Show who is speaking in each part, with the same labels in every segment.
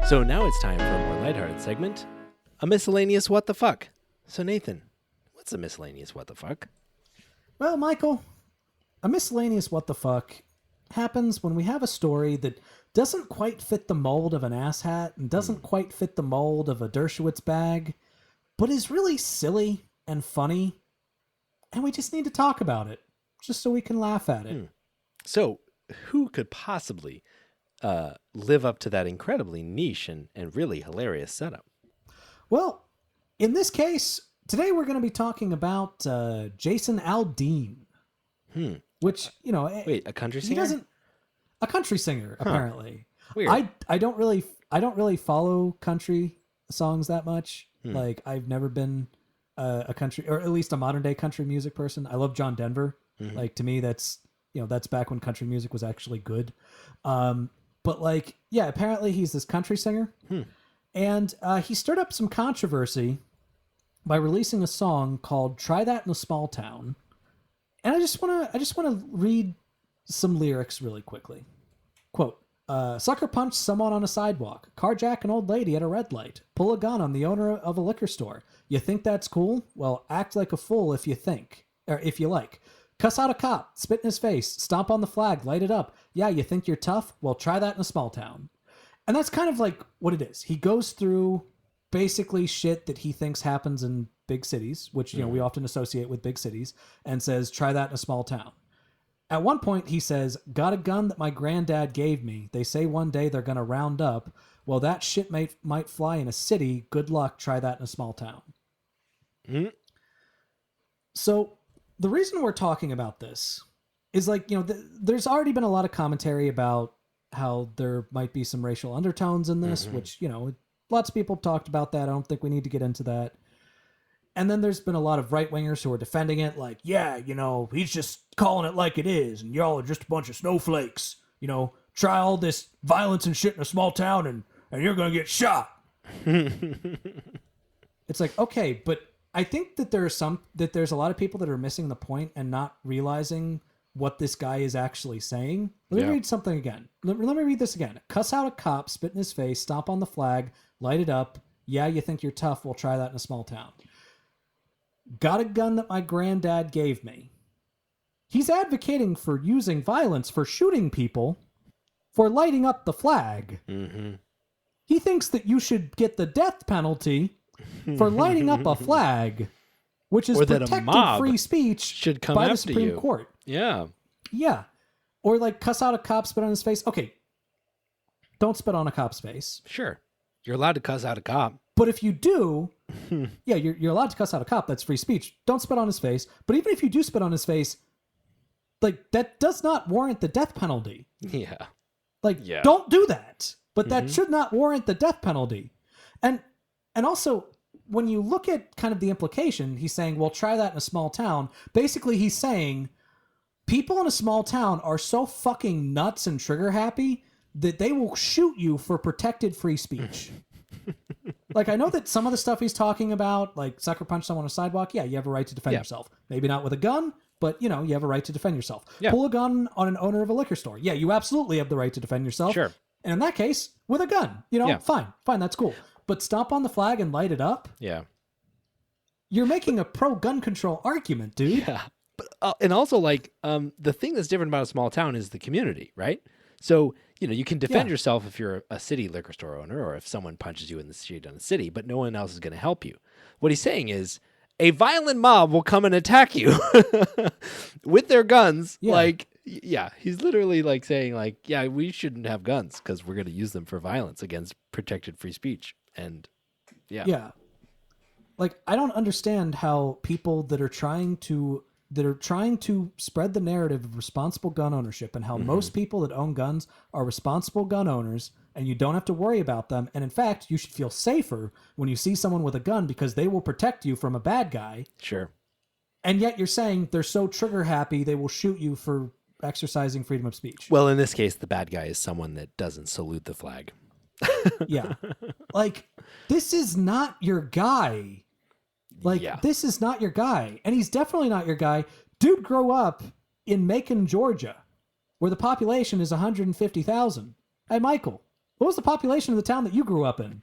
Speaker 1: So now it's time for a more lighthearted segment, a miscellaneous what the fuck. So Nathan, what's a miscellaneous what the fuck?
Speaker 2: Well, Michael, a miscellaneous what the fuck happens when we have a story that doesn't quite fit the mold of an asshat and doesn't quite fit the mold of a Dershowitz bag, but is really silly and funny, and we just need to talk about it, just so we can laugh at it.
Speaker 1: So who could possibly live up to that incredibly niche and really hilarious setup?
Speaker 2: Well, in this case, today we're going to be talking about Jason Aldean, which,
Speaker 1: Wait, a country singer?
Speaker 2: he doesn't. A country singer, apparently.
Speaker 1: Weird.
Speaker 2: I don't really follow country songs that much. Like, I've never been a country, or at least a modern day country music person. I love John Denver. Like, to me, that's back when country music was actually good. But like, yeah, apparently he's this country singer, and he stirred up some controversy by releasing a song called "Try That in a Small Town." And I just want to read some lyrics really quickly. Quote, sucker punch someone on a sidewalk, carjack an old lady at a red light, pull a gun on the owner of a liquor store. You think that's cool? Well, act like a fool if you like. Cuss out a cop, spit in his face, stomp on the flag, light it up. Yeah, you think you're tough? Well, try that in a small town. And that's kind of like what it is. He goes through basically shit that he thinks happens in big cities, which, we often associate with big cities, and says, try that in a small town. At one point, he says, got a gun that my granddad gave me. They say one day they're going to round up. Well, that shit might fly in a city. Good luck. Try that in a small town. So the reason we're talking about this is like, there's already been a lot of commentary about how there might be some racial undertones in this, which, lots of people have talked about that. I don't think we need to get into that. And then there's been a lot of right-wingers who are defending it, like, yeah, he's just calling it like it is, and y'all are just a bunch of snowflakes. Try all this violence and shit in a small town, and you're going to get shot. It's like, okay, but I think that there's a lot of people that are missing the point and not realizing what this guy is actually saying. Let me read something again. Let me read this again. Cuss out a cop, spit in his face, stomp on the flag, light it up. Yeah, you think you're tough? We'll try that in a small town. Got a gun that my granddad gave me. He's advocating for using violence, for shooting people, for lighting up the flag. He thinks that you should get the death penalty for lighting up a flag, which is protected free speech
Speaker 1: should come
Speaker 2: by the
Speaker 1: after
Speaker 2: Supreme
Speaker 1: you.
Speaker 2: Court.
Speaker 1: Yeah.
Speaker 2: Yeah. Or like cuss out a cop, spit on his face. Okay. Don't spit on a cop's face.
Speaker 1: Sure. You're allowed to cuss out a cop.
Speaker 2: But if you do, yeah, you're allowed to cuss out a cop. That's free speech. Don't spit on his face. But even if you do spit on his face, like, that does not warrant the death penalty.
Speaker 1: Yeah.
Speaker 2: Like, don't do that. But that should not warrant the death penalty. And also, when you look at kind of the implication, he's saying, well, try that in a small town. Basically, he's saying people in a small town are so fucking nuts and trigger happy that they will shoot you for protected free speech. Like, I know that some of the stuff he's talking about, like sucker punch someone on a sidewalk, yeah, you have a right to defend yourself. Maybe not with a gun, but, you have a right to defend yourself. Yeah. Pull a gun on an owner of a liquor store. Yeah, you absolutely have the right to defend yourself.
Speaker 1: Sure.
Speaker 2: And in that case, with a gun, fine, that's cool. But stomp on the flag and light it up?
Speaker 1: Yeah.
Speaker 2: You're making a pro-gun control argument, dude.
Speaker 1: Yeah. But, and also, like, the thing that's different about a small town is the community, right? So, you can defend yourself if you're a city liquor store owner or if someone punches you in the street in a city, but no one else is going to help you. What he's saying is a violent mob will come and attack you with their guns. Yeah. Like, he's literally like saying like, yeah, we shouldn't have guns because we're going to use them for violence against protected free speech. And yeah.
Speaker 2: Like, I don't understand how people that are trying to spread the narrative of responsible gun ownership and how most people that own guns are responsible gun owners and you don't have to worry about them. And in fact, you should feel safer when you see someone with a gun because they will protect you from a bad guy.
Speaker 1: Sure.
Speaker 2: And yet you're saying they're so trigger happy they will shoot you for exercising freedom of speech.
Speaker 1: Well, in this case, the bad guy is someone that doesn't salute the flag.
Speaker 2: Yeah. Like, this is not your guy. Like, this is not your guy. And he's definitely not your guy. Dude grew up in Macon, Georgia, where the population is 150,000. Hey, Michael, What was the population of the town that you grew up in?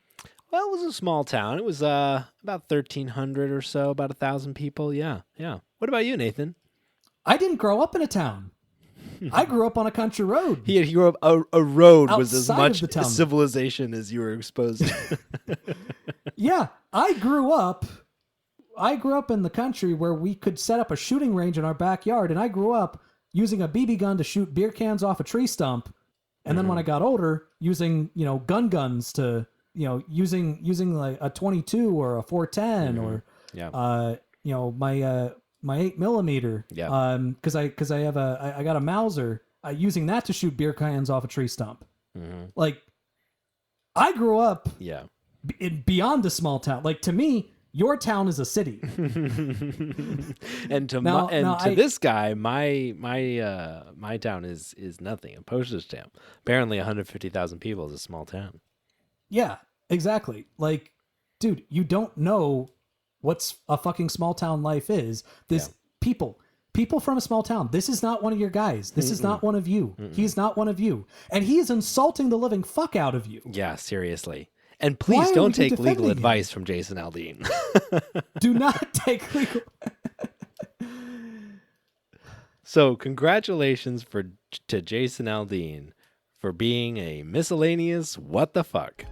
Speaker 1: Well, it was a small town. It was about 1,300 or so, about 1,000 people. Yeah, yeah. What about you, Nathan?
Speaker 2: I didn't grow up in a town. I grew up on a country road.
Speaker 1: He grew up a road was as
Speaker 2: Outside of
Speaker 1: much
Speaker 2: the town.
Speaker 1: civilization as you were exposed to.
Speaker 2: Yeah, I grew up in the country where we could set up a shooting range in our backyard, and I grew up using a BB gun to shoot beer cans off a tree stump. And then when I got older, using, guns to, using like a 22 or a 410 or, my 8mm.
Speaker 1: Yeah.
Speaker 2: Cause I have I got a Mauser, using that to shoot beer cans off a tree stump. Like, I grew up beyond a small town. Like, to me, your town is a city.
Speaker 1: And to this guy, my town is nothing. A postage stamp. Apparently 150,000 people is a small town.
Speaker 2: Yeah, exactly. Like, dude, you don't know what's a fucking small town life is. People from a small town. This is not one of your guys. This is not one of you. He's not one of you. And he is insulting the living fuck out of you.
Speaker 1: Yeah, seriously. And please don't take legal advice from Jason Aldean.
Speaker 2: Do not take legal.
Speaker 1: So congratulations to Jason Aldean for being a miscellaneous what the fuck.